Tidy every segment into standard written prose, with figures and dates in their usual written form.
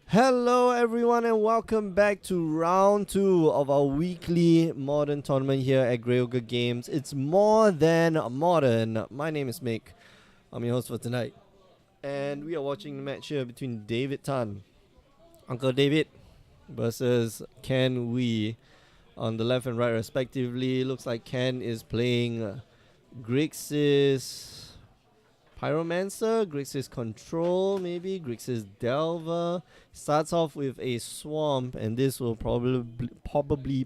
Hello, everyone, and welcome back to round two of our weekly modern tournament here at Grey Ogre Games. It's more than modern. My name is Mick. I'm your host for tonight. And we are watching the match here between David Tan, Uncle David, versus Ken Wee on the left and right, respectively. Looks like Ken is playing Grixis Pyromancer, Grixis Control, maybe Grixis Delver. Starts off with a Swamp, and this will probably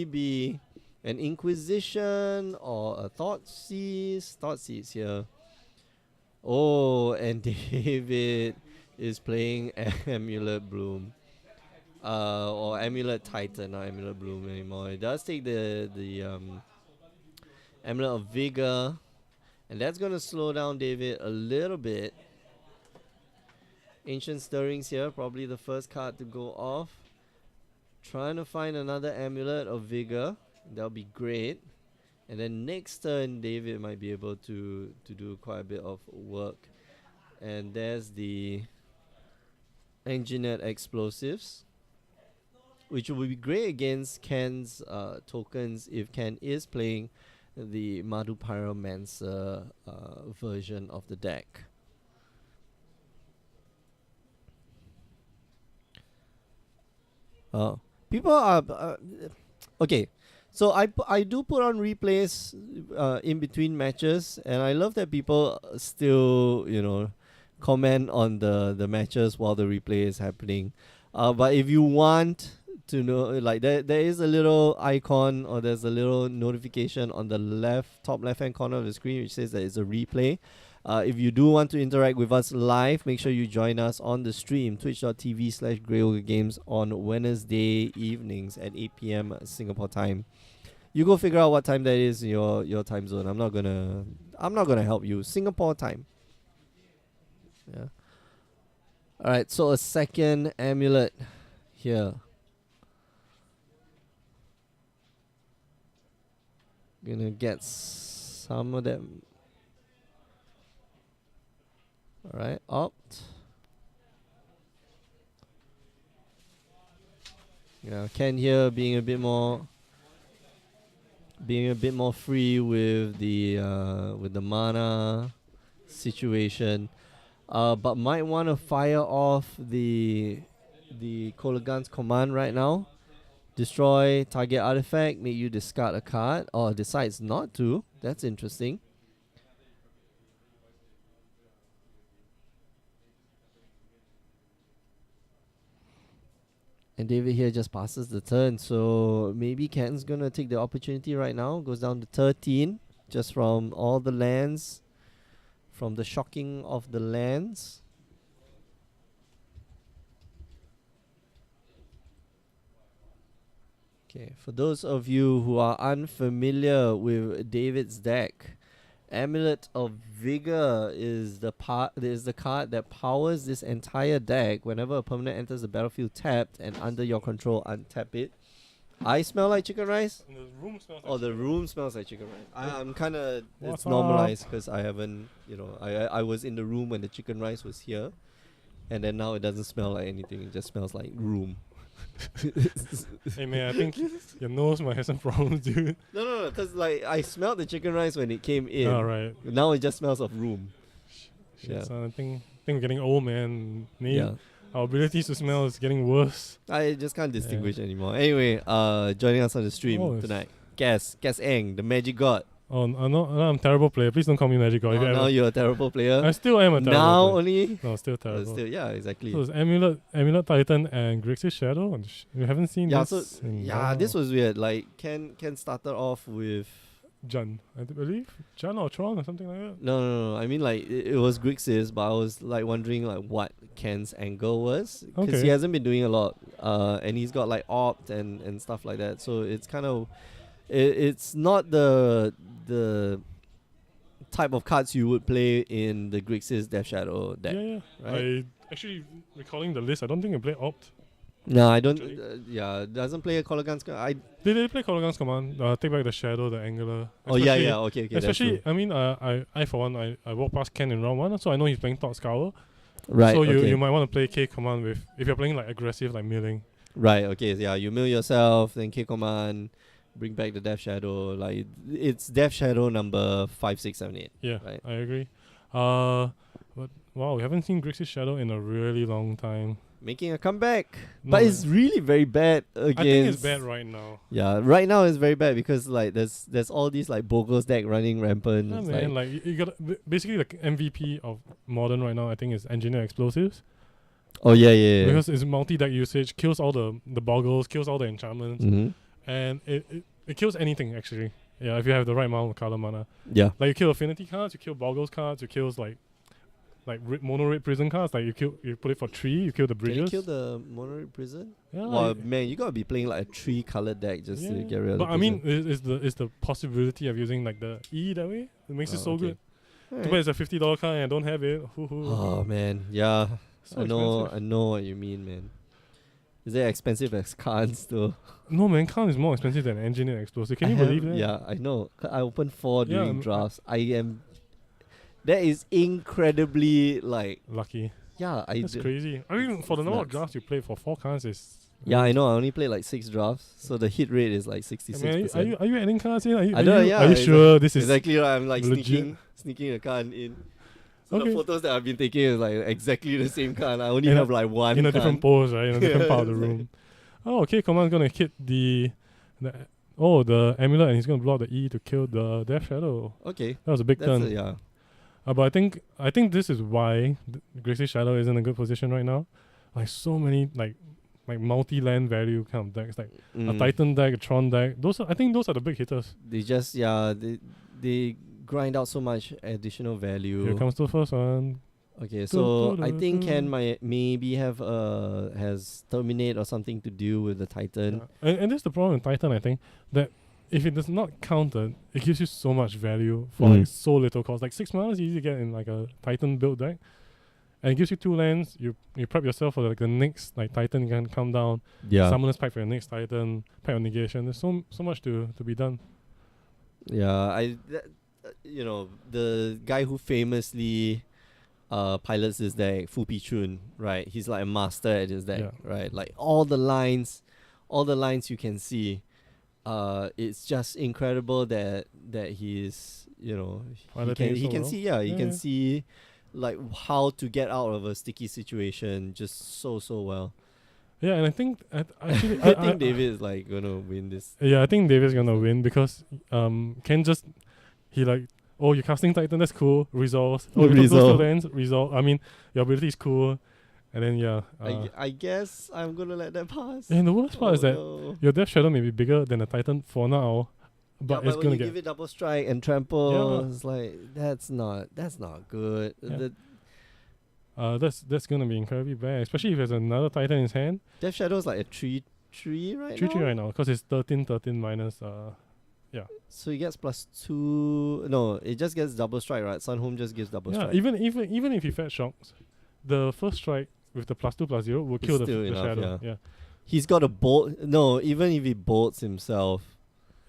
be an Inquisition or a Thoughtseize. Thoughtseize here. Oh, and David is playing Amulet Bloom. Or Amulet Titan, not Amulet Bloom anymore. It does take the Amulet of Vigor. And that's going to slow down David a little bit. Ancient Stirrings here, probably the first card to go off. Trying to find another Amulet of Vigor. That'll be great. And then next turn, David might be able to do quite a bit of work. And there's the Engineered Explosives, which will be great against Ken's tokens if Ken is playing the Madhu Pyromancer version of the deck. People are okay. So I do put on replays in between matches, and I love that people still comment on the matches while the replay is happening. But if you want to know, like there is a little icon, or there's a little notification on the top left hand corner of the screen which says that it's a replay. If you do want to interact with us live, make sure you join us on the stream, twitch.tv/GreyOgreGames on Wednesday evenings at 8 p.m. Singapore time. You go figure out what time that is in your time zone. I'm not gonna help you. Singapore time. Yeah. Alright, so a second amulet here. Gonna get some of them. Alright, opt. Yeah, Ken here being a bit more free with the mana situation. But might want to fire off the Kolagan's command right now. Destroy target artifact, make you discard a card, or decides not to. That's interesting. And David here just passes the turn, so maybe Ken's gonna take the opportunity right now. Goes down to 13, just from all the lands, from the shocking of the lands. Okay, for those of you who are unfamiliar with David's deck, Amulet of Vigor is the card that powers this entire deck. Whenever a permanent enters the battlefield tapped and under your control, untap it. I smell like chicken rice? And the room smells like Oh, the chicken room smells like chicken rice. I'm kind of, it's What's normalized because I haven't, I was in the room when the chicken rice was here. And then now it doesn't smell like anything. It just smells like room. Hey man, I think your nose might have some problems, dude. No, because like I smelled the chicken rice when it came in. Alright. Now it just smells of room. Shit, Yeah. son, I think we're getting old, man. Yeah. Our ability to smell is getting worse. I just can't distinguish anymore. Anyway, joining us on the stream tonight. Guess Eng, the magic god. Oh, I'm a terrible player. Please don't call me Magic God. Now you're a terrible player. I still am a terrible Now player. only. No, still terrible. Still, yeah, exactly. So it's Amulet Titan and Grixis Shadow. We haven't seen Yeah, this. so this was weird. Like Ken started off with Jun, I believe. Jun or Tron or something like that. no. I mean, like it was Grixis, but I was like wondering like what Ken's angle was, because he hasn't been doing a lot. And he's got like opt and stuff like that. So it's kind of it's not the type of cards you would play in the Grixis Death Shadow deck. Yeah. Right? I actually recalling the list. I don't think I played opt. No, I don't. Actually. Doesn't play a Kolagan's. Did they play Kolagan's command? Take back the shadow, the angular. Oh yeah. Okay. Especially, I mean, I for one, I walked past Ken in round one, so I know he's playing Thought Scour. Right. So okay. you might want to play K command with, if you're playing like aggressive like milling. Right. Okay. Yeah. You mill yourself, then K command, bring back the Death Shadow. Like it's Death Shadow number 5, 6, 7, 8. Yeah, Right. I agree. But wow, we haven't seen Grixis Shadow in a really long time. Making a comeback, No, but it's really very bad against. I think it's bad right now. Yeah, right now it's very bad because like there's all these like Bogos deck running rampant. Yeah, It's man, like you got basically the MVP of modern right now. I think is Engineer Explosives oh yeah. because it's multi-deck usage, kills all the boggles, kills all the enchantments, and it kills anything actually. Yeah, if you have the right amount of color mana. Yeah. Like you kill affinity cards, you kill boggles cards, you kills like mono red prison cards. Like you put it for 3, you kill the Can you bridges. kill the mono prison? Yeah, Wow, like, man, you gotta be playing like a 3 color deck just to get rid of but the I mean, prison. it's the possibility of using like the E that way. It makes it so okay. good. Alright. Too bad it's a $50 card and I don't have it. Oh man, yeah. So I know expensive. what you mean, man. Is it expensive as cards though? No man, Khan is more expensive than Engineer Explosive. Can I you have- believe that? Yeah, I know. I opened 4 Yeah, during drafts. That is incredibly like Lucky. yeah. That's crazy. I mean, for the It's number of nuts. drafts you played for 4 cards is. Yeah, I know. I only played like 6 drafts, so the hit rate is like I 66%. mean, are you adding cards in? Are you, I don't know, yeah, Are you exactly. sure this is Exactly right. I'm like legit? sneaking a card in. So Okay. the photos that I've been taking is like exactly the same card. I only In a- have like one in a card. different pose, right? In a different part of the Yeah, room. Oh, okay. Command's gonna hit the amulet, and he's gonna block the E to kill the Death Shadow. Okay, That was a big that's turn. yeah. But I think this is why Grixis Shadow is in a good position right now. Like so many like multi-land value kind of decks, like a Titan deck, a Tron deck. I think those are the big hitters. They just they grind out so much additional value. Here comes the first one. Okay, so I think Ken might maybe have has terminate or something to do with the Titan. Yeah. And that's the problem with Titan, I think, that if it does not counter, it gives you so much value for like so little cost. Like 6 mana is easy to get in like a Titan build deck. And it gives you 2 lands, you prep yourself for like the next like Titan can come down. Yeah. Summoners pack for your next Titan, pack of negation. There's so much to be done. Yeah, you know, the guy who famously pilots this deck, Fu Pichun, right? He's like a master at his deck, Yeah. right? Like all the lines you can see. It's just incredible that he's, you know, Piloting he so can well. see, he can Yeah. see like how to get out of a sticky situation just so well. Yeah, and I think actually I think David is like gonna win this. Yeah, I think David's gonna win because Ken just you're casting Titan, that's cool. Resolves. Oh, you Resolve. resolve. I mean, your ability is cool, and then I guess I'm gonna let that pass. and the worst part is that no. your Death Shadow may be bigger than a Titan for now, but Yeah, it's when gonna you get give it double strike and trample, Yeah. it's like that's not good. Yeah. The that's gonna be incredibly bad, especially if there's another Titan in his hand. Death Shadow is like a 3/3 right now. 3/3 right now because it's 13 minus So he gets +2. No, it just gets double strike, right? Sun Home just gives double yeah. strike. Even if he fetch shocks, the first strike with the +2/+0 will It's kill the still enough, Shadow. yeah. Yeah. He's got a bolt. No, even if he bolts himself.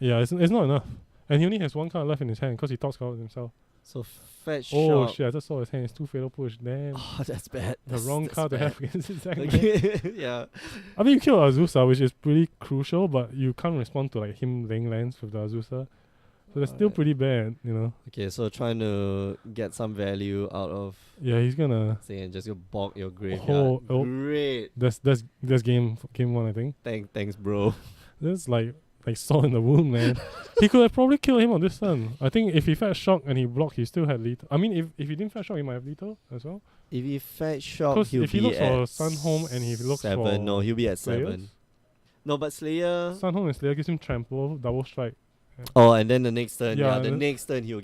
Yeah, it's not enough. And he only has 1 card left in his hand because he top scouted himself. So fetch Oh shock. shit, I just saw his hand. It's 2 fatal push. Damn. Oh, that's bad. The wrong That's card to bad. have against his deck. man. Okay, yeah. I mean, you kill Azusa, which is pretty crucial, but you can't respond to like him laying lands with the Azusa. So that's still Alright. pretty bad, you know. Okay, so trying to get some value out of Yeah, he's gonna. saying just go bulk your graveyard. Oh. Great. That's game 1, I think. Thanks, bro. That's like salt in the wound, man. He could have probably killed him on this turn. I think if he fetched shock and he blocked, he still had lethal. I mean, if he didn't fetch shock, he might have lethal as well. If he fetch shock, 'Cause he'll if he be looks at for Sun Home and he looks 7. for No, he'll be at Slayers? 7. No, but Slayer. Sun Home and Slayer gives him trample, double strike. Oh, and then the next turn, Yeah, the the- next turn he'll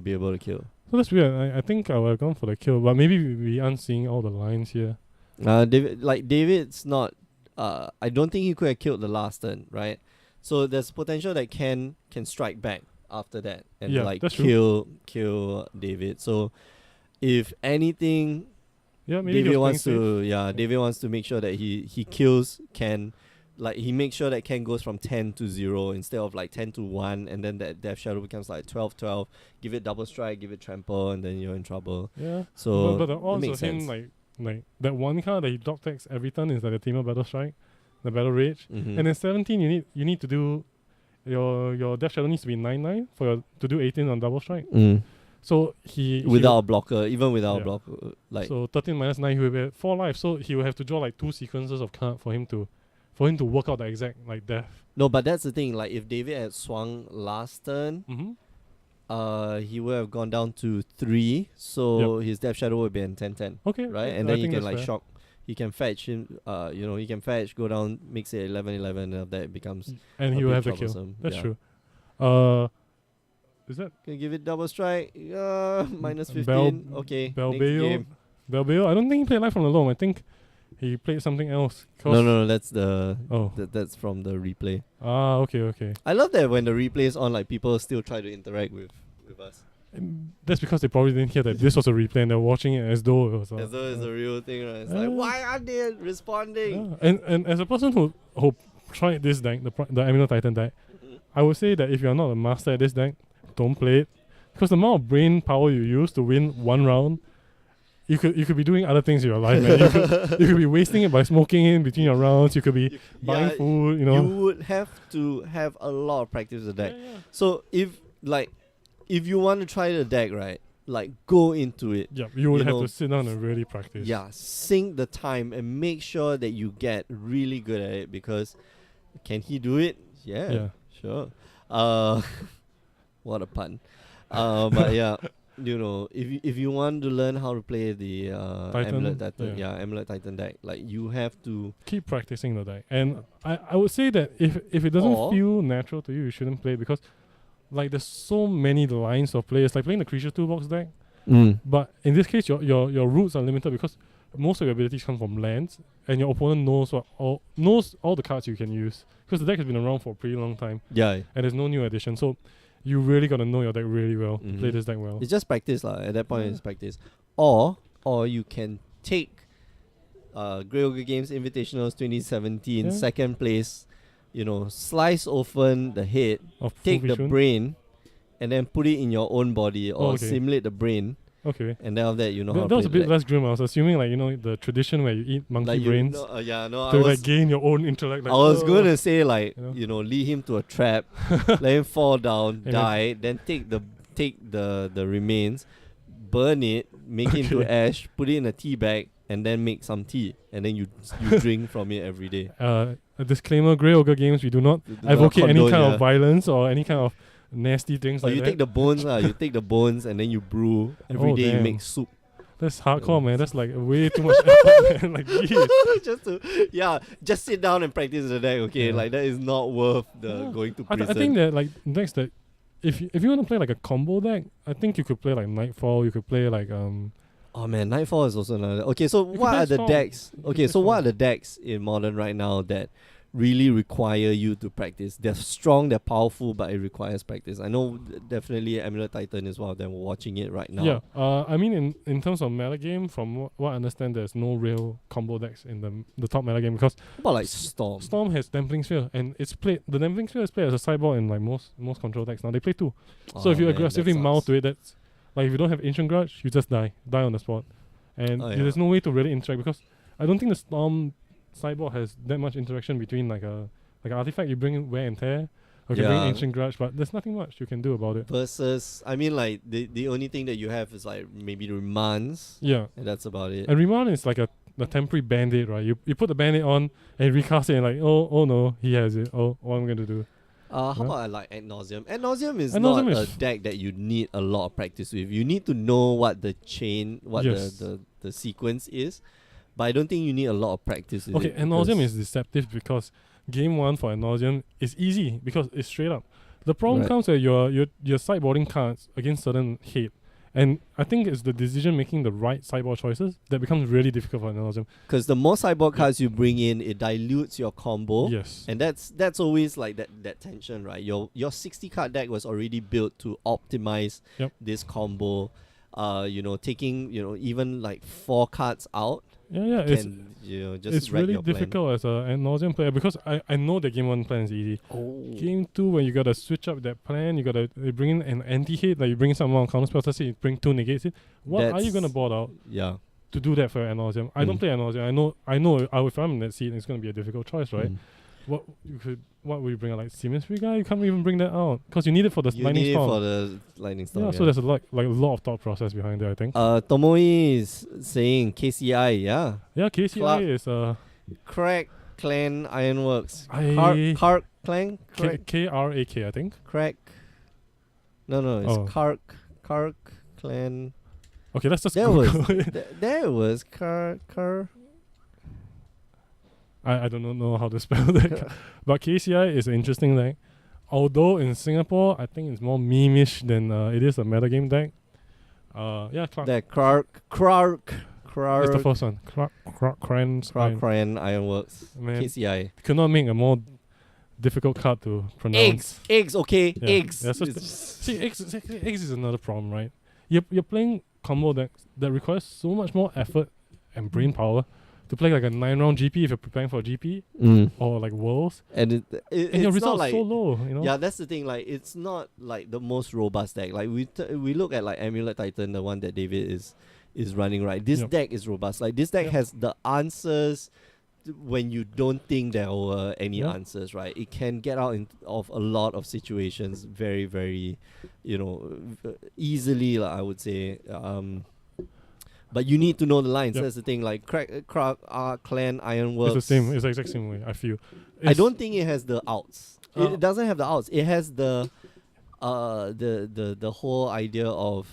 be able to kill. So that's weird. I think I would have gone for the kill, but maybe we aren't seeing all the lines here. David's not. I don't think he could have killed the last turn, right? So there's potential that Ken can strike back after that and Yeah, like that's true. kill David. So if anything, Yeah, maybe David wants to make sure that he kills Ken like he makes sure that Ken goes from 10 to 0 instead of like 10 to 1, and then that Death Shadow becomes like 12-12. Give it double strike, give it trample, and then you're in trouble. Yeah. So but the it odds makes of sense. him like that one card that he dog tags every turn is like the Tamer Battle Strike, the Battle Rage. Mhm. And then 17 you need to do your Death Shadow needs to be 9/9 to do 18 on double strike. So without a blocker, even without a Yeah. blocker, like so 13 minus 9 he will be at 4 life, so he will have to draw like 2 sequences of card for him to work out the exact like death. no, but that's the thing. Like if David had swung last turn, he would have gone down to 3, so his Death Shadow would be in 10-10. Okay. Right, and I then you think can that's like fair. shock. He can fetch him. He can fetch, go down, makes it 11-11, and after that it becomes. And a he will bit have the kill. troublesome. That's Yeah. true. Is that Can give it double strike. Minus 15. Bel- Okay. Next Belbeo? game. Belbeo? I don't think he played Live from the Loam. I think he played something else. No, that's the. Oh. That's from the replay. Okay. I love that when the replay is on, like people still try to interact with us. That's because they probably didn't hear that this was a replay and they're watching it as though it was As though it's a real thing, right? It's like, Yeah. why aren't they responding? Yeah. And as a person who tried this deck, the Amulet Titan deck, I would say that if you're not a master at this deck, don't play it. Because the amount of brain power you use to win one round, you could be doing other things in your life, man. You could be wasting it by smoking in between your rounds. You could be buying food, you know. You would have to have a lot of practice with the deck. Yeah. So if you want to try the deck, right, like go into it. Yeah, you would You have know, to sit down and really practice. Yeah, sink the time and make sure that you get really good at it, because can he do it? Yeah. Sure. What a pun. But yeah, if you want to learn how to play the Titan, Amulet Titan, Amulet Titan deck, like you have to keep practicing the deck. And I would say that if it doesn't Or- feel natural to you, you shouldn't play, because like there's so many lines of players. Like playing the Creature Toolbox deck, but in this case your roots are limited because most of your abilities come from lands, and your opponent knows all the cards you can use, because the deck has been around for a pretty long time Yeah. and there's no new addition. So you really gotta know your deck really well. Mhm. Play this deck well. It's just practice lah. At that point, Yeah. it's practice. Or you can take Grey Ogre Games Invitationals 2017 Yeah. second place. Slice open the head, Of take the Full Vision. brain, and then put it in your own body, or okay. simulate the brain, Okay. and then after that you know how That to was a play bit the deck. less grim. I was assuming the tradition where you eat monkey Like brains I to was like gain your own intellect. Like, I was gonna say like You know? lead him to a trap, let him fall down, And die, then take the remains, burn it, make it into Okay. ash, put it in a tea bag, and then make some tea, and then you drink from it every day. A disclaimer: Grey Ogre Games, we do not You do not advocate any condone, kind yeah. of violence or any kind of nasty things Or like you that. take the bones, you take the bones, and then you brew every Oh, day. You damn. make soup. That's hardcore, man. That's like way too much effort, man. Like, geez. just sit down and practice the deck. Okay, Yeah. like that is not worth the Yeah. going to I prison. think that like decks that if you want to play like a combo deck, I think you could play like Nightfall. You could play like Oh man, Nightfall is also another. Okay, so You can what play are the Storm. decks? You can Okay, play so what are Storm. the decks in Modern right now that really require you to practice? They're strong, they're powerful, but it requires practice. I know definitely Amulet Titan is one of them. We're watching it right now. yeah. I mean in terms of meta game, from what I understand, there's no real combo decks in the top meta game, because What about like Storm? Storm has Dampling Sphere, and it's played. The Dampling Sphere is played as a sideboard in like most control decks now. They play 2. So if you aggressively mount to it, that's like if you don't have Ancient Grudge, you just die on the spot, and Oh, yeah. there's no way to really interact, because I don't think the Storm sideboard has that much interaction between like an artifact you bring in Wear and Tear, or you can bring Yeah. Ancient Grudge, but there's nothing much you can do about it. Versus, I mean, like the only thing that you have is like maybe the remands, Yeah, and that's about it. and Remand is like a temporary band-aid, right? You put the band-aid on and recast it, and like oh no, he has it. Oh, what am I gonna do? How Yeah. about like Ad Nauseam? Ad Nauseam is Ad not Nauseam a is deck that you need a lot of practice with. You need to know what the chain, what Yes. the sequence is, but I don't think you need a lot of practice with Okay, it. Ad Nauseam because- is deceptive because game 1 for Ad Nauseam is easy because it's straight up. The problem Right. comes that you're sideboarding cards against certain hate. And I think it's the decision making the right sideboard choices that becomes really difficult for Ad Nauseam. Because the more sideboard cards you bring in, it dilutes your combo. Yes. And that's always like that tension, right? Your 60 card deck was already built to optimize Yep. this combo. taking even like 4 cards out Yeah, it's can just it's wreck really your plan. difficult as a ad nauseam player because I know the game 1 plan is easy. Oh. Game 2, when you gotta switch up that plan, you gotta bring in an anti-hit, like you bring some amount of counter spells, let's say you bring 2 negates it. What are you gonna board out Yeah. to do that for ad nauseam? I don't play ad nauseam. I know if I'm in that seat, it's gonna be a difficult choice, right? What would you bring out, like Siemens Free Guy? You can't even bring that out because you need it for the You lightning need storm. it for the lightning storm. Yeah, so there's a lot of thought process behind it, I think. Tomoe is saying KCI, yeah. Yeah, KCI Clark. is Crack Clan Ironworks. I- Kark Clan? KRAK, I think. Crack. No, it's Oh. Kark Clan. Okay, let's just There was Google it. there was Kar. I don't know how to spell that. But KCI is an interesting deck. Although in Singapore, I think it's more meme-ish than it is a metagame deck. Yeah, Clark. That Krark. That's the first one. Clark Cran Ironworks. Man, KCI. could not make a more difficult card to pronounce. Eggs, okay. Yeah. Eggs. Yeah, so see, eggs is another problem, right? You're playing combo decks that requires so much more effort and brain power to play like a 9-round GP if you're preparing for a GP or like Worlds. And And it's your not results like so low, you know? Yeah, that's the thing. Like, it's not like the most robust deck. Like we look at like Amulet Titan, the one that David is running, right. This Yep. deck is robust. Like, this deck Yep. has the answers when you don't think there were any Yep. answers, right. It can get out of a lot of situations very, very, easily. I would say. But you need to know the lines. Yep. That's the thing. Like Clan It's Ironworks. the same. It's the exact same way, I feel. I don't think it has the outs. Uh, It doesn't have the outs. It has the whole idea of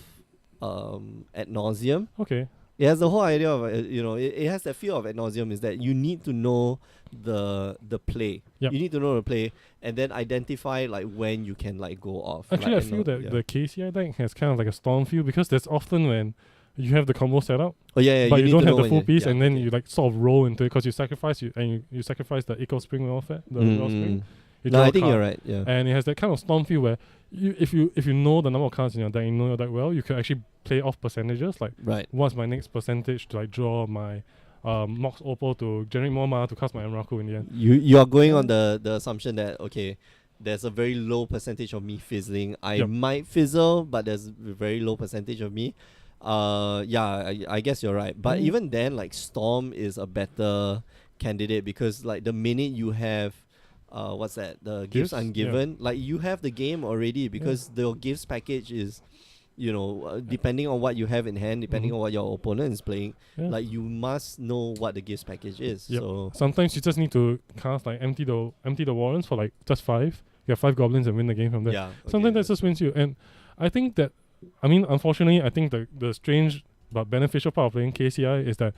ad nauseum. Okay. It has the whole idea of it has that feel of ad nauseum, is that you need to know the play. Yep. You need to know the play and then identify like when you can like go off. Actually, like, I feel that the KCI deck has kind of like a storm feel because there's often when you have the combo set up, but you you need don't to have know the full when piece, and then you like sort of roll into it because you sacrifice you sacrifice the Eco Spring welfare, the Raw Spring. You No, draw I a think card, you're right. Yeah. and it has that kind of storm feel where if you know the number of cards in your deck, you know your deck well, you can actually play off percentages. Like, Right. what's my next percentage to like draw my Mox Opal to generate more mana to cast my Emrakul in the end. You are going on the assumption that okay, there's a very low percentage of me fizzling. I Yep. might fizzle, but there's a very low percentage of me. I guess you're right. But even then, like, Storm is a better candidate because like the minute you have what's that? The gifts Gifts? ungiven. Like, you have the game already because the gifts package is, depending on what you have in hand, depending on what your opponent is playing, like, you must know what the gifts package is. Yep. So Sometimes you just need to cast like empty the warrants for like just 5. You have 5 goblins and win the game from there. yeah. Sometimes that just wins you. And I think that, unfortunately, I think the strange but beneficial part of playing KCI is that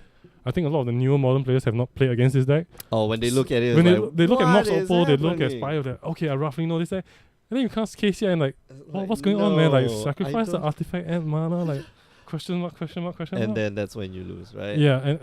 I think a lot of the newer modern players have not played against this deck. Oh, when they look at it, When it's they look at "What Mox is Opal, they look at happening?" Spire, they're okay, I roughly know this deck. And then you cast KCI and like, Like, what's going on, man? Like, no, sacrifice I the don't- artifact and mana, like, question mark. and then that's when you lose, right? Yeah,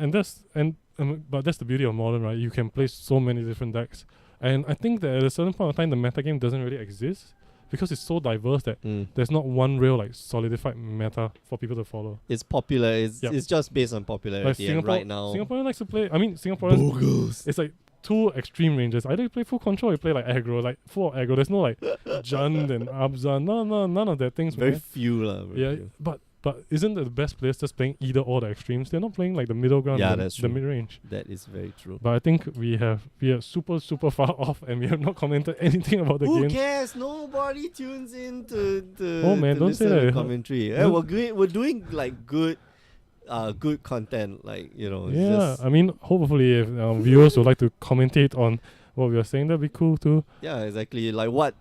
but that's the beauty of modern, right? You can play so many different decks. And I think that at a certain point of time, the metagame doesn't really exist because it's so diverse that there's not one real like solidified meta for people to follow. It's popular. It's Yep. it's just based on Like popularity. And right now, Singaporean likes to play. Singaporeans. Bogus. It's like 2 extreme ranges. Either you play full control, or you play like aggro, like full aggro. There's no like Jund and Abzan. No, none of that things. Very man. few lah. Yeah, but isn't the best players just playing either or the extremes? They're not playing like the middle ground, Yeah, the, that's the true. mid range. That is very true. But I think we are super far off, and we have not commented anything about the Who game. cares? Nobody tunes in to Oh, man, to don't say listen to that. commentary. We're doing like good content. Like, it's Yeah, just, hopefully if viewers would like to commentate on what we are saying, that'd be cool too. yeah, exactly. Like, what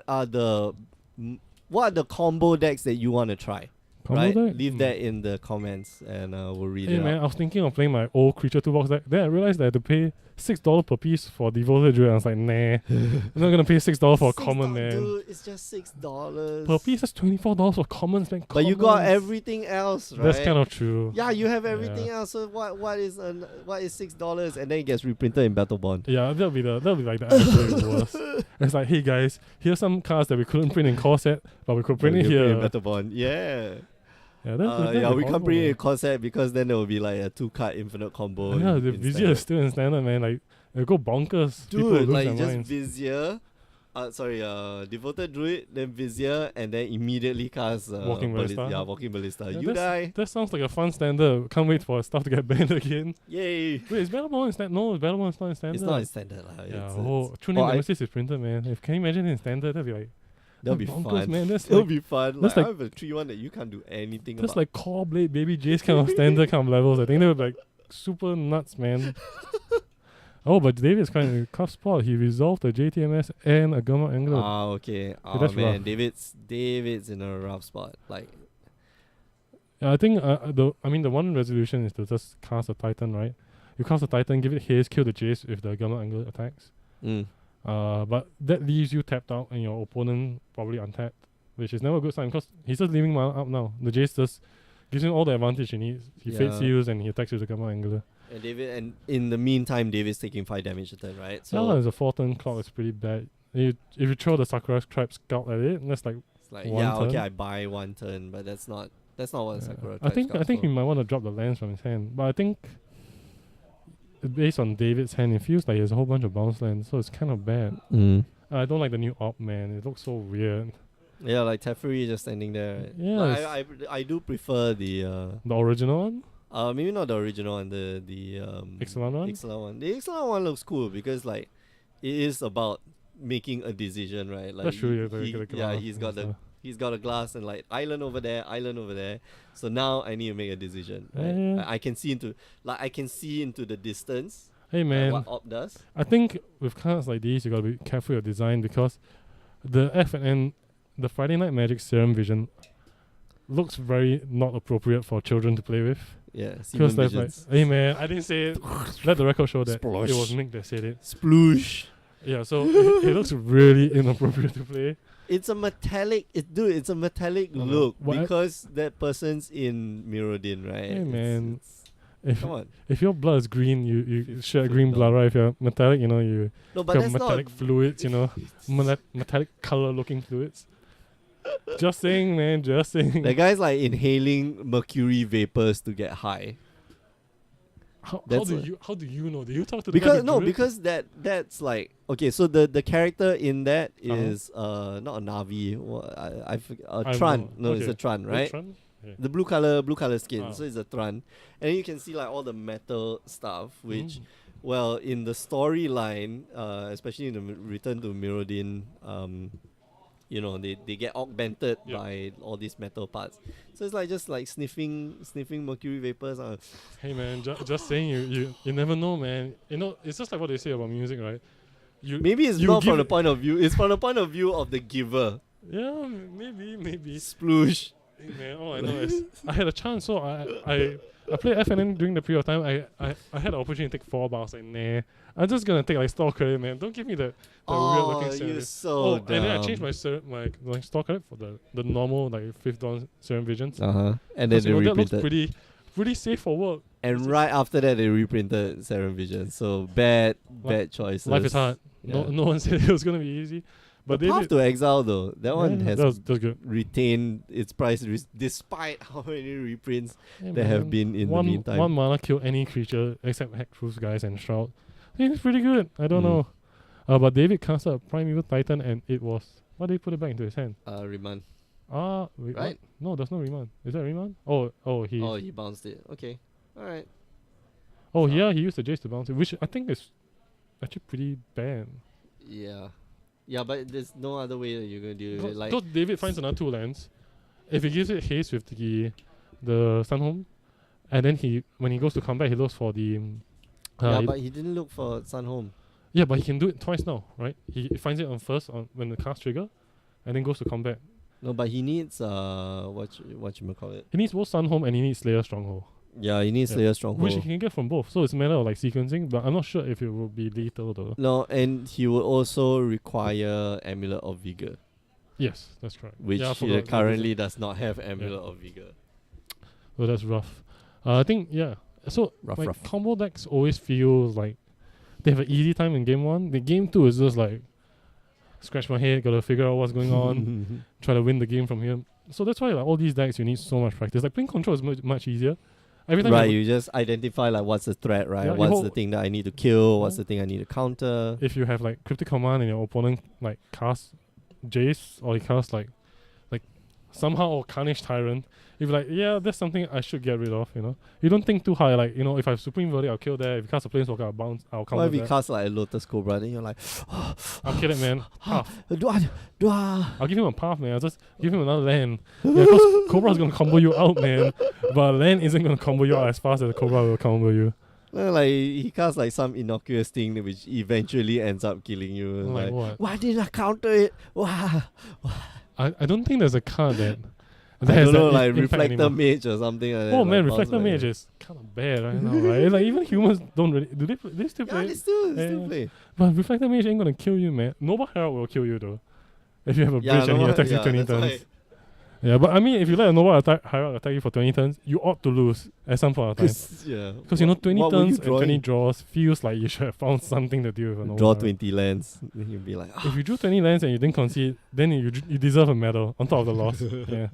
are the combo decks that you want to try? Combo Right? deck? Leave that in the comments and we'll read Hey it man, out. I was thinking of playing my old creature toolbox deck. Then I realized that I had to pay $6 per piece for Devoted Druid. I was like, nah, I'm not gonna pay $6 for a common, man. Dude, it's just $6 Per piece, that's $24 for commons, man. But you got Commons. everything else, right? That's kind of true. Yeah, you have everything else. So what is $6, and then it gets reprinted in Battle Bond. Yeah, that'll be like the absolute worst. It's like, hey guys, here's some cards that we couldn't print in core set, but we could print it in here. Battle Bond. Yeah. Yeah, that'd yeah, be we can't horrible, bring man. a concept because then there will be like a 2-card infinite combo. Yeah, in- the in Vizier is standard. still in standard, man. Like, it'll go bonkers. People Dude, lose like their just minds. Vizier, Devoted Druid, then Vizier, and then immediately cast Walking Ballista. Yeah, Walking Ballista. Yeah, You die. That sounds like a fun standard. Can't wait for stuff to get banned again. Yay. Wait, is Battleborn in standard? No, Battleborn is not in standard. It's not in standard. Yeah, It's- True Name I- Nemesis is printed, man. Can you imagine it in standard? That'd be like, That'll be bonkers, fun. man. That's It'll like, be fun. that's Like, like- I have a 3-1 that you can't do anything that's about. like Core Blade, Baby Jace kind of standard kind of levels. I think they were like super nuts, man. Oh, but David's kind of in a tough spot. He resolved a JTMS and a Gamma Angler. Okay. Oh that's man, rough. David's in a rough spot. Like, I think the one resolution is to just cast a Titan, right? You cast a Titan, give it haste, kill the Jace if the Gamma Angler attacks. But that leaves you tapped out and your opponent probably untapped, which is never a good sign because he's just leaving mana up now. The Jace just gives him all the advantage he needs. He fate Yeah. seals and he attacks with the Gamma Angler. and in the meantime, David's taking 5 damage a turn, right? So there's a 4-turn clock. It's pretty bad. If you throw the Sakura Tribe Scout at it, that's like it's like, one yeah, okay, turn. I buy 1 turn, but that's not what Sakura. I think he might want to drop the lands from his hand, but I think based on David's hand, it feels like he has a whole bunch of bounce lands, so it's kind of bad. I don't like the new op, man. It looks so weird. Yeah, like Teferi just standing there. Right? Yeah, Like, I do prefer the The original one, maybe not the original one, the excellent one. excellent one. The excellent one looks cool because like it is about making a decision, right? Like That's true. he's got a glass and like island over there. So now I need to make a decision. Right? Yeah. I can see into the distance. Hey man, What op does. I think with cards like these, you gotta be careful with your design because the F and N, the Friday Night Magic Serum Vision, looks very not appropriate for children to play with. Yeah, Because Semen that's like, Visions. hey man, I didn't say it. Let the record show that Splosh. it was Nick that said it. Sploosh. Yeah, so it looks really inappropriate to play. It's a metallic. It's a metallic No, no. look What I- because that person's in Mirrodin, right? Hey, man. If Come on. if your blood is green, you Fif- share fif- green no. blood, right? If you're metallic, you No, but got that's metallic not. fluids, metallic color looking fluids. Just saying, man. Just saying. The guy's like inhaling mercury vapors to get high. How that's do a- you know? Do you talk to the guy Because who no, drew it? because that's like okay. So the character in that Uh-huh. is not a Navi. I forget, I Tran. know. No, it's Okay. a Tran, Oh, right? Tron? Yeah. The blue color skin. Oh. So it's a Tran, and you can see like all the metal stuff, which Mm. well in the storyline, especially in the Return to Mirrodin, they get augmented Yep. by all these metal parts. So it's like just like sniffing mercury vapors. Hey man, just saying, you never know, man. It's just like what they say about music, right? Maybe it's you not give from the it- point of view. It's from the point of view of the giver. Yeah, maybe. Sploosh. Hey man, all I know is I had a chance, so I played FNN during the period of time. I had the opportunity to take 4, but I was like, nah, I'm just gonna take like store credit, man. Don't give me the weird looking You're serum. so And then I dumb. changed my store credit for the normal like 5th dawn serum visions. And then 'Cause, they that looks reprinted. pretty safe for work. And right after that, they reprinted Serum Vision. So bad choices. Life is hard. Yeah. No one said it was gonna be easy, but The they Path did. to Exile though, that one has that was good. retained its price despite how many reprints Yeah, there have man. been in one, the meantime. One mana kill any creature except Hexproof guys and Shroud. I think it's pretty good. I don't Mm. know. But David cast a Primeval Titan and it was. Why did he put it back into his hand? Remand. Wait, what? Right? No, there's no remand. Is that remand? Oh, He bounced it. Okay. Alright. yeah, he used the Jace to bounce it, which I think is actually pretty bad. Yeah. Yeah, but there's no other way that you're gonna do it. Like Because David finds another 2 lands. If he gives it haste with the Sunhome, and then when he goes to combat, he looks for the. but he didn't look for Sunhome. Yeah, but he can do it twice now, right? He finds it on first when the cast trigger, and then goes to combat. No, but he needs whatchamacallit. He needs both Sunhome and he needs Slayer Stronghold, Yeah, he needs Yeah. Slayer Stronghold. which he can get from both. So it's a matter of like sequencing, but I'm not sure if it will be lethal though. No, and he will also require Amulet of Vigor, Yes, that's correct. which Yeah, I he forgot. currently does not have Amulet of Vigor. So that's rough. I think So Rough. combo decks always feel like they have an easy time in game 1. The game 2 is just like scratch my head, gotta figure out what's going on, try to win the game from here. So that's why like all these decks you need so much practice. Like playing control is much easier. Every time Right, you just identify like what's the threat, right? Yeah, you What's hold- the thing that I need to kill? What's Yeah. the thing I need to counter? if you have like cryptic command and your opponent like casts Jace or he casts like somehow or Carnage Tyrant, if like yeah, that's something I should get rid of, you know. You don't think too high, like, you know, if I have Supreme Verdict, I'll kill that. If you cast a Planeswalker, I'll bounce, I'll What counter if you that. cast like a Lotus Cobra, then you're like, I'll kill it, man. Path. do I? I'll give him a path, man. I'll just give him another land. Yeah, because Cobra's gonna combo you out, man. But land isn't gonna combo you out as fast as the Cobra will combo you. Like he casts like some innocuous thing which eventually ends up killing you. Like what? Why didn't I counter it? Wow. I don't think there's a card that I don't know, that like impact Reflector anymore. Mage or something like that. Oh like, man, bounce Reflector back. Mage is kind of bad right now, right? Like even humans don't really do they still Yeah, play? they still Yeah. play. But Reflector Mage ain't gonna kill you, man. Nova Herald will kill you though. If you have a Yeah, bridge and he no, attacks you yeah, 20 that's why. turns. Yeah, but I mean, if you let a Nova Herald attack you for 20 turns, you ought to lose at some point of time. Because you know, 20 what were you turns and 20 drawing? draws feels like you should have found something to do with a Nova Draw Herald. 20 lands. Then you'll be like, If you drew 20 lands and you didn't concede, then you deserve a medal on top of the loss. Yeah.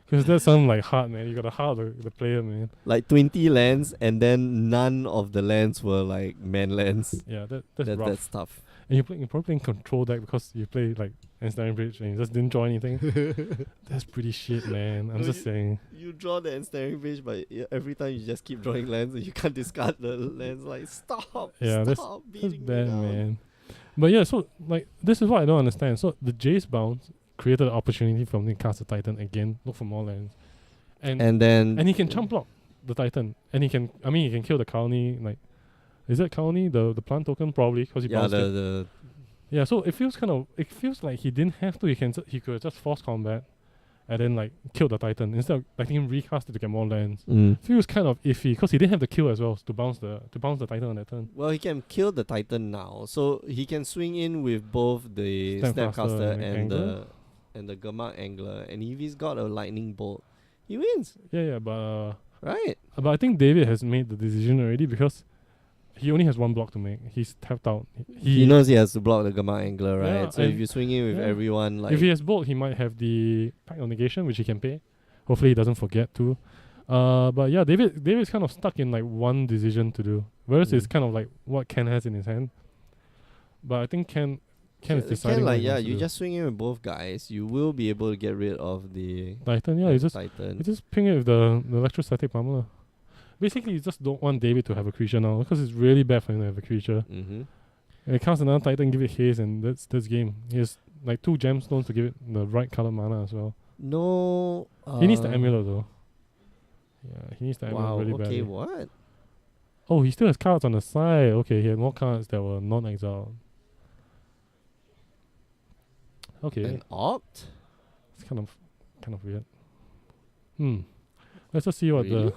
Because that's some like heart, man. You got the heart of the player, man. like 20 lands and then none of the lands were like man lands. Yeah, that's rough. That's tough. And you're probably playing control deck because you play like Ensnaring Bridge and you just didn't draw anything. That's pretty shit, man. I'm No, just saying. You draw the ensnaring fish, but every time you just keep drawing lands and you can't discard the lands. Like, stop! Yeah, stop that's beating me bad, down. man. But yeah, so like this is what I don't understand. So the Jace bounce created an opportunity for him to cast the Titan again, look for more lands, and then he can chump block the Titan, and he can kill the Kauni. Like, is that Kauni the plant token probably because he yeah, bounced it. the Yeah, so it feels like he didn't have to. He could just force combat, and then like kill the Titan instead of letting him recast it to get more lands. Feels kind of iffy because he didn't have the kill as well to bounce the Titan on that turn. well, he can kill the Titan now, so he can swing in with both the Snapcaster Snapcaster and and the Gurmag Angler, and if he's got a lightning bolt, he wins, Yeah, but right? I think David has made the decision already because he only has one block to make. He's tapped out. He knows he has to block the Gurmag Angler, right? Yeah, so if and- you swing in with yeah. everyone, like if he has bolt, he might have the Pact of Negation, which he can pay. Hopefully, he doesn't forget to. But yeah, David's kind of stuck in like one decision to do, whereas it's kind of like what Ken has in his hand. But I think Ken is deciding. what like he wants to you do. just swing in with both guys, you will be able to get rid of the Titan. Yeah, you Titan. just ping it with the electrostatic pummeler. Basically, you just don't want David to have a creature now because it's really bad for him to have a creature. Mm-hmm. And he casts another Titan, give it haste, and that's game. He has like 2 gemstones to give it the right color mana as well. No, He needs the amulet though. Yeah, he needs the amulet Wow. really Okay. badly. What? Oh, he still has cards on the side. Okay, he had more cards that were non-exiled. Okay, An opt? it's kind of weird. Let's just see what Really? the.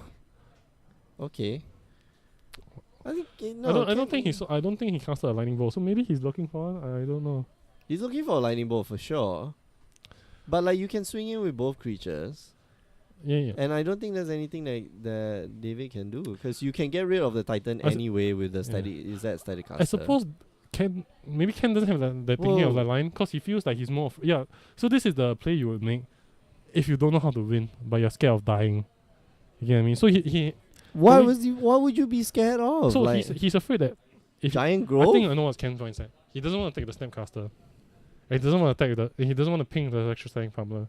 Okay. I think I don't think he casted a lightning bolt. So maybe he's looking for one. I don't know. he's looking for a lightning bolt for sure. But like you can swing in with both creatures, Yeah. and I don't think there's anything that David can do because you can get rid of the Titan anyway with the static. Is that static caster? I suppose Ken doesn't have that thinking of Whoa. that line because he feels like he's more yeah. So this is the play you would make if you don't know how to win, but you're scared of dying. You get what I mean? So he What Maybe- What would you be scared of? so like he's afraid that if giant I growth. think I know what Ken's mindset. He doesn't want to take the Snapcaster. He doesn't want to attack he doesn't want to ping the electrostatic pummeler.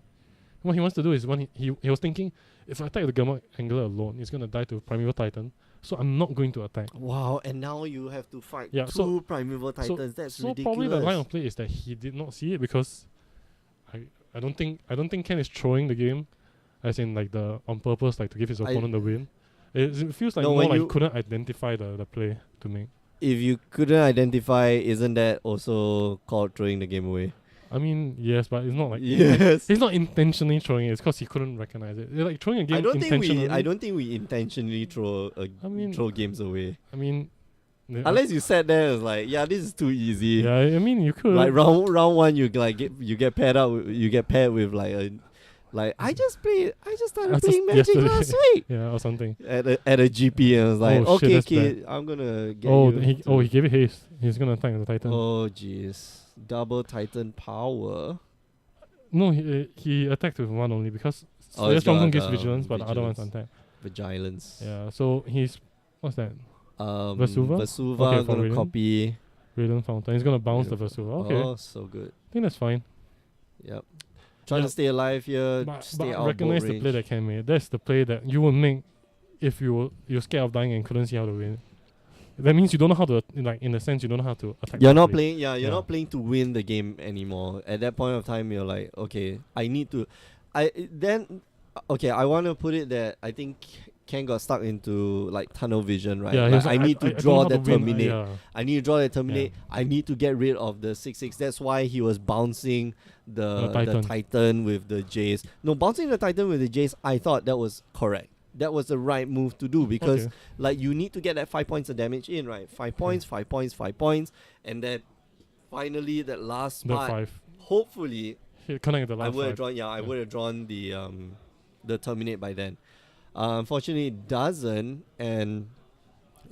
What he wants to do is he was thinking, if I attack the Gurmag Angler alone, he's gonna die to Primeval Titan. So I'm not going to attack. Wow, and now you have to fight Yeah, two so- primeval titans. That's so ridiculous. probably the line of play is that he did not see it because I don't think Ken is throwing the game, as in like the on purpose like to give his opponent the win. It feels like No, more when like you- couldn't identify the play to make. If you couldn't identify, isn't that also called throwing the game away? I mean, yes, but it's not like Yes. he's not intentionally throwing it. It's because he couldn't recognize it. It's like throwing a game I don't intentionally. think we intentionally throw games away. I mean, Unless you sat there and was like, yeah, this is too easy. yeah, I mean you could. Like round one, you get paired with like I just started playing Magic yesterday. last week Yeah, or something. at a GP, and I was like, Oh, shit, okay, that's kid, I'm gonna get Oh, you. he gave it haste. He's gonna attack the Titan. Oh jeez, double Titan power. No, he attacked with one only because Oh, Slayer it's got Stronghold gives the vigilance, but the other one's vigilance. untapped. Vigilance. Yeah, so he's what's that? Vesuva? Vesuva Okay, for gonna Radiant. copy. Radiant Fountain. He's gonna bounce the Radiant Vesuva. Okay, Oh, so good. I think that's fine. Yep. Trying Yeah. to stay alive here, But stay out recognize boat the range. play that Ken made. That's the play that you would make if you're scared of dying and couldn't see how to win. That means you don't know how to in a sense you don't know how to attack. You're not properly. playing. Yeah, you're not playing to win the game anymore. At that point of time, you're like, okay, I need to. I want to put it that I think Ken got stuck into like tunnel vision, right? Yeah, he like, was I need to don't know draw how to that win. terminate. Yeah. I need to draw that terminate. I need to get rid of the 6/6. That's why he was bouncing the Titan with the Jace. No, bouncing the Titan with the Jace, I thought that was correct. That was the right move to do because like you need to get that 5 points of damage in, right? 5 points, 5 points, 5 points, and then finally that last the part. 5. Hopefully, He connect the last. I would have 5. drawn. Yeah, I would have drawn the terminate by then. Unfortunately, it doesn't, and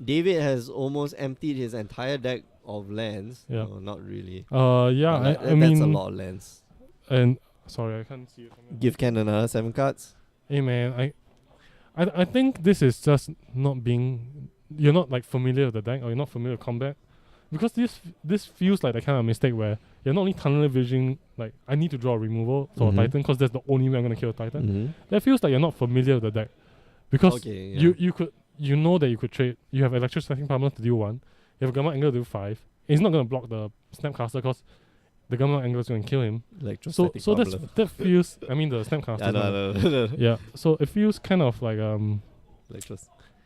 David has almost emptied his entire deck of lands. Yeah. No, not really. Yeah, But I mean that's a lot of lands. And sorry, I can't see it. Give Ken another 7 cards. Hey man, I think this is just not being. You're not like familiar with the deck, or you're not familiar with combat, because this feels like the kind of mistake where you're not only tunnel vision. Like I need to draw a removal for a Titan because that's the only way I'm gonna kill a Titan. That feels like you're not familiar with the deck, because you know that you could trade. You have electrostatic pummeler to deal 1. You have a gamma angler to do 5. He's not gonna block the Snapcaster because the gamma angler is gonna kill him. So that feels. I mean the Snapcaster. No. Yeah. So it feels kind of like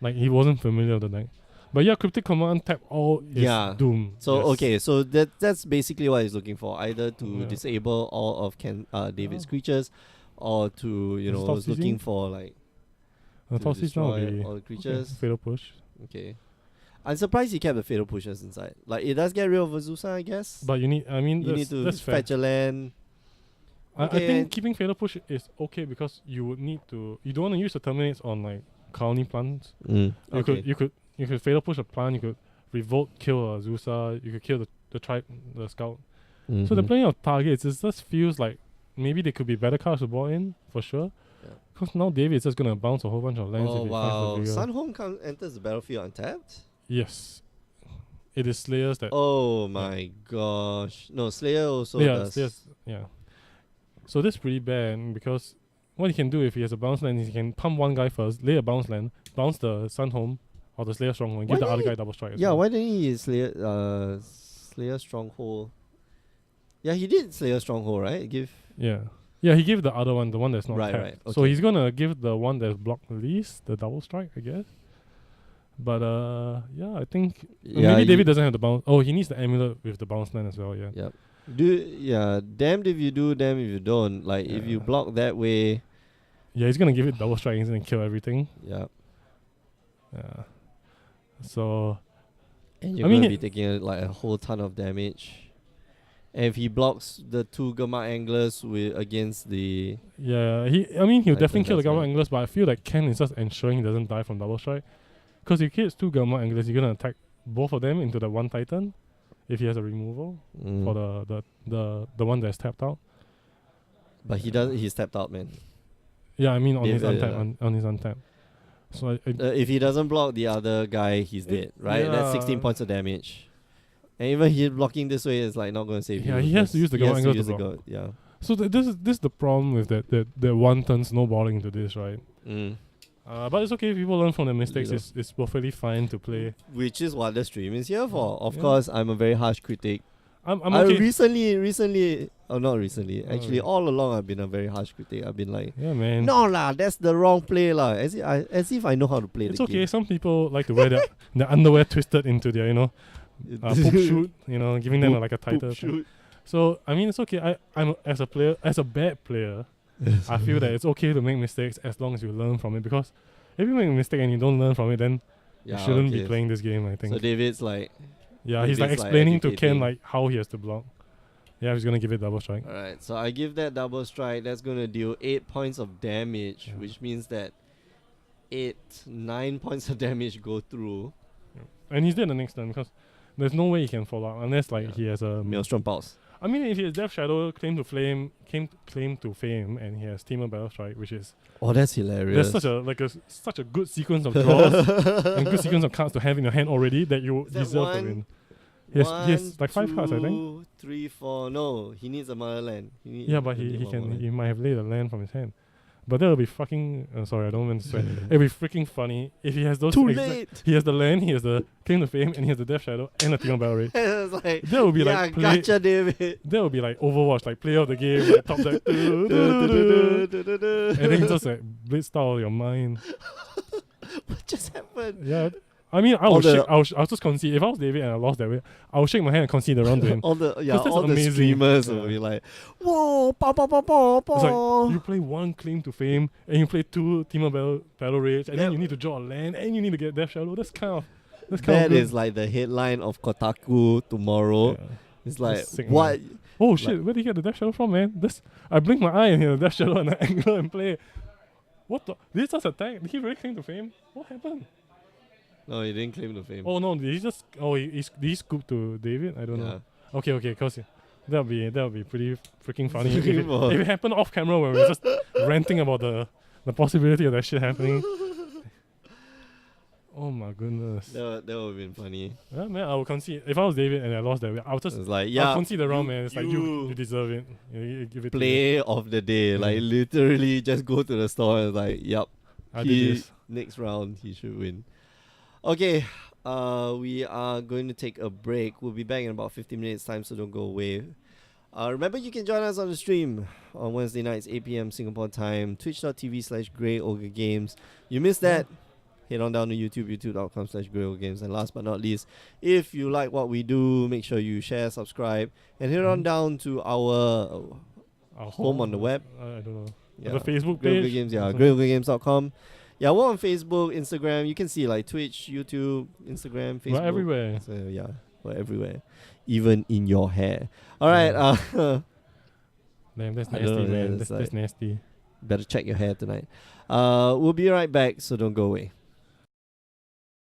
like he wasn't familiar with the deck. But yeah, cryptic command tap all is doom. So so that's basically what he's looking for. Either to disable all of David's creatures, or to he's looking for like to destroy all the creatures. Fatal push. Okay. I'm surprised he kept the fatal pushes inside. Like it does get rid of Azusa, I guess. But you need to fetch a land. I think keeping fatal push is okay because you would need to. You don't want to use the terminates on like colony plants. You could fatal push a plant. You could revolt, kill a Azusa. You could kill the tribe, the scout. So the playing of targets, it just feels like maybe they could be better cards to ball in for sure. Because now David is just gonna bounce a whole bunch of lands. Oh wow! Sunhome enters the battlefield untapped. Yes, it is Slayers that. Oh my gosh! No, Slayer also does. Slayers, yeah. So that's pretty bad because what he can do if he has a bounce land is he can pump one guy first, lay a bounce land, bounce the Sunhome or the Slayer Stronghold, and give the other guy double strike. Why didn't he Slayer Stronghold? Yeah, he did Slayer Stronghold, right? Yeah, he gave the other one, the one that's not tapped. Right. Okay. So he's gonna give the one that's blocked least the double strike, I guess. But I think maybe David doesn't have the bounce. Oh, he needs the amulet with the bounce land as well. Yeah. Yep. Damned if you do, damned if you don't. Like if you block that way. Yeah, he's gonna give it double strike and kill everything. Yeah. Yeah. So. And you're gonna be taking a whole ton of damage. And if he blocks the 2 Gamma Anglers against the... Yeah, he'll definitely kill the Gamma Anglers, but I feel like Ken is just ensuring he doesn't die from double strike. Because if he kills 2 Gamma Anglers, you're going to attack both of them into the 1 Titan, if he has a removal, for the one that's tapped out. But he's tapped out, man. Yeah, I mean on his untap. So if he doesn't block the other guy, he's dead, right? That's 16 points of damage. And even he blocking this way is like not going to save you. Yeah, he has to use the Gamma Angler to block. Yeah. So this is the problem with that one turn snowballing into this, right? But it's okay if people learn from their mistakes. It's perfectly fine to play. Which is what the stream is here for. Of course, I'm a very harsh critic. I'm okay. Not recently. Actually, all along I've been a very harsh critic. I've been like, yeah, man. No lah, that's the wrong play lah. As if I know how to play the game. It's okay. Some people like to wear their underwear twisted into their poop shoot. Giving them like a title. So I mean, it's okay. I'm as a bad player. I feel that it's okay to make mistakes as long as you learn from it. Because if you make a mistake and you don't learn from it, then you shouldn't be playing this game. I think. So David's like. Yeah, he's like explaining to Ken like how he has to block. Yeah, he's gonna give it double strike. Alright, so I give that double strike. That's gonna deal 8 points of damage, which means that 9 points of damage go through. And he's dead the next turn because there's no way he can follow up unless he has a Maelstrom Pulse. I mean, if he has Death Shadow, claim to fame, and he has Teamer Battle Strike, which is Oh, that's hilarious. there's such a good sequence of draws and good sequence of cards to have in your hand already that you Is that deserve to one? win. He has like 5 cards, I think. 2, 3, 4. No, he needs a motherland. Yeah, but he might have laid a land from his hand. But that would be fucking. Sorry, I don't mean to swear. It'd be freaking funny if he has those. Too late. He has the land, he has the claim to fame, and he has the Death Shadow and the Team Battle Rage. It's like, That would be yeah, like gotcha, David. That would be like Overwatch, like player of the game, like top deck, and then you just like blitz style your mind. What just happened? Yeah. I mean, I'll just concede. If I was David and I lost that way, I'll shake my hand and concede the round to him. all the that's all the amazing. streamers Yeah. will be like, whoa, pow, pow, pow, pow, It's pow. like you play 1 claim to fame and you play 2 Team of Battle Rage, and then you need to draw a land and you need to get Death Shadow. That is like the headline of Kotaku tomorrow. Yeah. It's like, sick, what? Oh shit, where did you get the Death Shadow from, man? I blink my eye and hear the Death Shadow and I angle and play. What the? Did he just attack? Did he really claim to fame? What happened? No, he didn't claim the fame. Oh no, did he just? Oh, did he scoop to David? I don't know. Yeah. Okay, cause that'll be pretty freaking funny if Freaking it happened off camera when we're just ranting about the possibility of that shit happening. Oh my goodness. That would have been funny. Yeah, man, I would concede. If I was David and I lost that way, I would just It's like, I'll concede the round, man. It's like you you deserve it. You give it play of the day. Like, literally just go to the store and like, yup, I did this. next round he should win. Okay, we are going to take a break. We'll be back in about 15 minutes time, so don't go away. Remember, you can join us on the stream on Wednesday nights, 8 p.m. Singapore time, twitch.tv/GreyOgreGames. You missed that? Head on down to YouTube, youtube.com/GreyOgreGames. And last but not least, if you like what we do, make sure you share, subscribe, and head on down to our home on the web. I don't know. Yeah. The Facebook Grey page. Games, yeah, GreyOgreGames.com. Yeah, we're on Facebook, Instagram. You can see like Twitch, YouTube, Instagram, Facebook. We're everywhere. So yeah, we're everywhere, even in your hair. All right, Damn, that's I nasty, don't know, man. it's That's nasty. better check your hair tonight. We'll be right back, so don't go away.